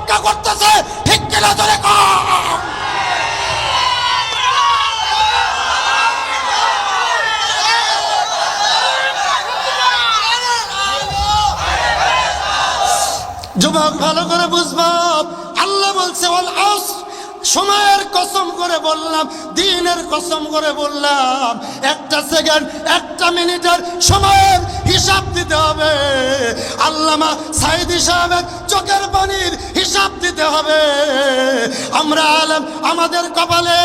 অপেক্ষা করতেছে। ঠিক কিনা ধরে কর। যুবক ভালো করে বুঝবা, আল্লাহ বলছে ওয়াল আসর, সময়ের কসম করে বললাম, দিনের কসম করে বললাম, একটা সেকেন্ড একটা মিনিটের সময়ের হিসাব দিতে হবে। আল্লামা সাইদি সাহেবের চোখের পানির হিসাব দিতে হবে। আমরা আলেম, আমাদের কপালে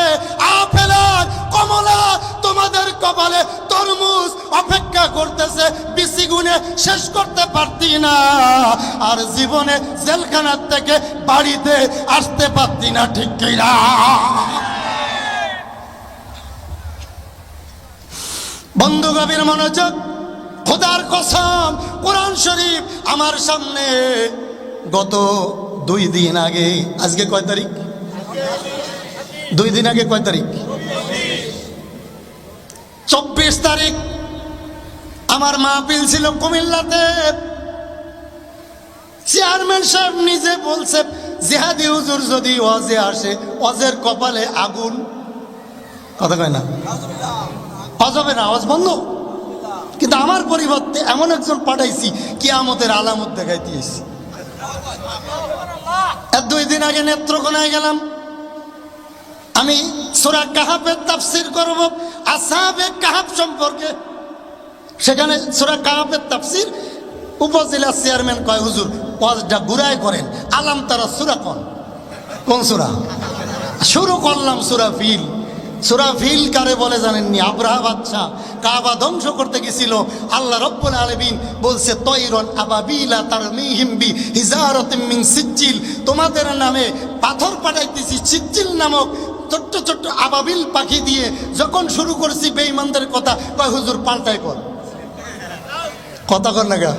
আপেল আর কমলা, তোমাদের কপালে তরমুজ অপেক্ষা করতেছে, বিসি গুনে শেষ করতে পারতি না, আর জীবনে জেলখানার থেকে বাড়িতে আসতে পারতি না। ঠিক কিনা? বন্ধু গভীর মনোযোগ, খোদার কসম, কোরআন শরীফ আমার সামনে। গত 2 দিন আগে, আজকে কয় তারিখ? 2 দিন আগে কয় তারিখ? 24 তারিখ আমার মাহফিল ছিল কুমিল্লাতে। চেয়ারম্যান সাহেব নিজে বলছে, জিহাদি হুজুর যদি ওয়াজে আসে, ওয়াজের কপালে আগুন। কথা কয় না, ওয়াজ হবে না, ওয়াজ বন্ধ। কিন্তু আমার পরিবর্তে এমন একজন পাঠাইছি, কিয়ামতের আলামত দেখাইতেছি। 2 দিন আগে নেত্রকোনায় গেলাম, আমি সূরা কাহাফের তাফসীর করব, আসহাবে কাহাফ সম্পর্কে। সেখানে সূরা কাহাফের তাফসীর, উপজেলা চেয়ারম্যান কয়, হুজুর ওয়াজটা ঘুরায় করেন, আলাম তারা সূরা কোন সূরা? শুরু করলাম সূরা ফিল। সূরা ফিল কারে বলে জানেননি? আবরাহা বাদশা কাবা ধ্বংস করতে গেছিল, আল্লাহ রাব্বুল আলামিন বলছে, তয়রন আবাবিলা তারমিহিম বিহিজারাতিন মিন সিজ্জিল, তোমাদের নামে পাথর পাঠাইতেছি সিজ্জিল নামক ছোট্ট ছোট্ট আবাবিল পাখি দিয়ে। যখন শুরু করছি বেঈমানদের কথা, কয় হুজুর পাল্টাই কর। কথা কর না গা।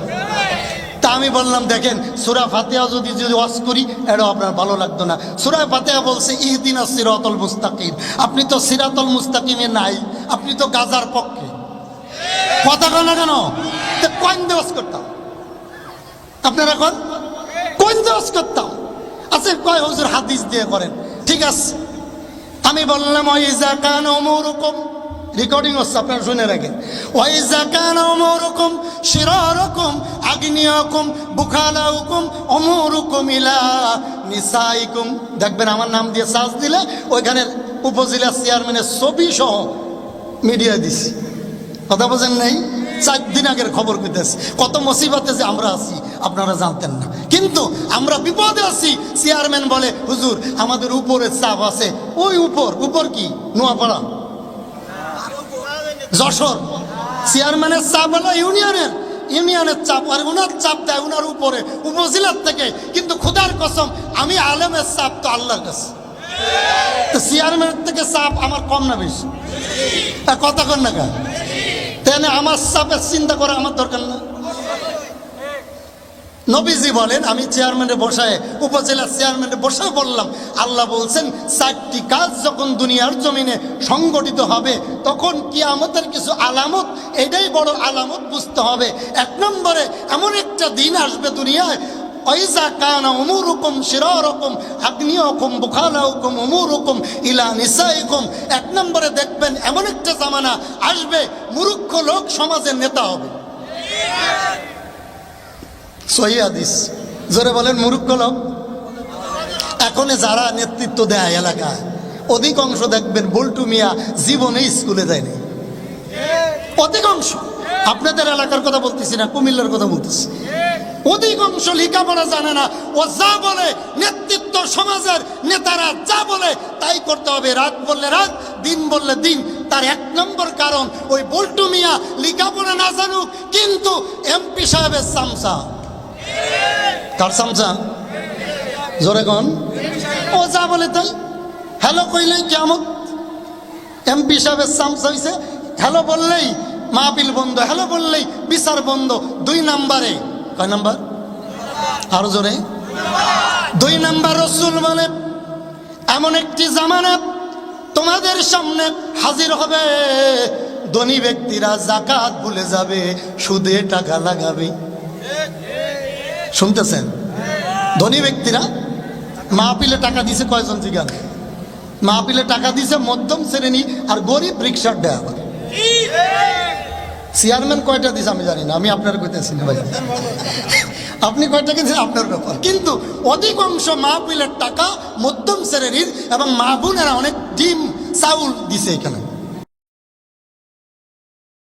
তা আমি বললাম, দেখেন সূরা ফাতিহা যদি ওয়াজ করি, এটা আপনার ভালো লাগতো না। সূরা ফাতিহা বলছে ইহদিনাস সিরাতাল মুস্তাকিম, আপনি তো সিরাতাল মুস্তাকিমে নাই, আপনি তো গাজার পক্ষে। কথা কর না কেন? কোন ওয়াজ করতাম আপনারা? কোন ওয়াজ করতাম? আচ্ছা কয় হুজুর হাদিস দিয়ে করেন, ঠিক আছে। আমি বললাম, ওয়াইজা কানা উমুরুকুম, রেকর্ডিং হচ্ছে, আপনারা শুনে রাখেন। ওয়াইজা কানা উমুরুকুম শিরারুকুম আগনিয়াকুম বুখালাউকুম উমুরুকুম ইলা নিসাইকুম। দেখবেন আমার নাম দিয়ে সার্চ দিলে ওইখানে উপজেলা চেয়ারম্যানের ছবি সহ মিডিয়া দিছি। কথা বোঝেন নাই? 4 দিন আগের খবর কইতেছি। কত মুসিবতে যে আমরা আছি আপনারা জানতেন না, কিন্তু আমরা বিপদে আছি। চেয়ারম্যান বলে, হুজুর আমাদের উপরে চাপ আছে। ওই উপর কি? নোয়াপাড়া, যশোর। চেয়ারম্যানের চাপ হলো ইউনিয়নের চাপ, আর উনার চাপ দেয় উনার উপরে উপজেলার থেকে। কিন্তু খোদার কসম, আমি আলেমের চাপ তো আল্লাহর কাছে। তো চেয়ারম্যানের থেকে চাপ আমার কম না বেশি? কথা কর না কেন? তাহলে আমার চাপের চিন্তা করা আমার দরকার না। নবীজি বলেন, আমি চেয়ারম্যানে বসায়, উপজেলার চেয়ারম্যানে বসে বললাম, আল্লাহ বলছেন 4টি কাজ যখন দুনিয়ার জমিনে সংগঠিত হবে, তখন কিয়ামতের কিছু আলামত, এটাই বড় আলামত বুঝতে হবে। 1 নম্বরে এমন একটা দিন আসবে দুনিয়ায়, ওয়াইজা কানা উমুরুকুম শিরারুকুম আগনিয়াকুম বুখালাউকুম উমুরুকুম ইলা নিসাইকুম। 1 নম্বরে দেখবেন এমন একটা জামানা আসবে, মূর্খ লোক সমাজের নেতা হবে। সহিহ হাদিস। জোরে বলেন, মূর্খ লোক। এখন যারা নেতৃত্ব দেয় এলাকায়, অধিকাংশ দেখবেন বল্টু মিয়া জীবনে স্কুলে যায়নি। অধিকাংশ, আপনাদের এলাকার কথা বলতেছি না, কুমিল্লার কথা বলতেছি। অধিকাংশ লেখাপড়া জানে না। ও যা বলে, নেতৃত্ব সমাজের নেতারা যা বলে তাই করতে হবে। রাত বললে রাত, দিন বললে দিন। তার 1 নম্বর কারণ, ওই বল্টু মিয়া লেখাপড়া না জানুক, কিন্তু এমপি সাহেবের চামচা। কার চামচা? জোরে কন। ও যা বলে তাই। হ্যালো কইলেই কিয়ামত। এমপি সাহেবের চামচা হইছে, হ্যালো বললেই মাহফিল বন্ধ, হ্যালো বললেই বিচার বন্ধ। 2 নম্বরে, কয় নাম্বার? আরো জোরে। 2 নম্বর, রাসূল বলে, এমন একটি জামানা তোমাদের সামনে হাজির হবে, ধনী ব্যক্তিরা যাকাত ভুলে যাবে, সুদে টাকা লাগাবে। শুনতেছেন? ধনী ব্যক্তিরা মাহফিলে টাকা দিছে কয়জন জিগান? মাহফিলে টাকা দিছে মধ্যম শ্রেণী আর গরিব রিক্সার ড্রাইভার। চেয়ারম্যান কয়টা দিছে আমি জানি না, আমি আপনার কইতেছি না ভাই, আপনি কয়টা কিনছেন আপনার ব্যাপার। কিন্তু অধিকাংশ মাহফিলের টাকা মধ্যম শ্রেণীর এবং মা বোনেরা অনেক ডিম চাউল দিছে এখানে।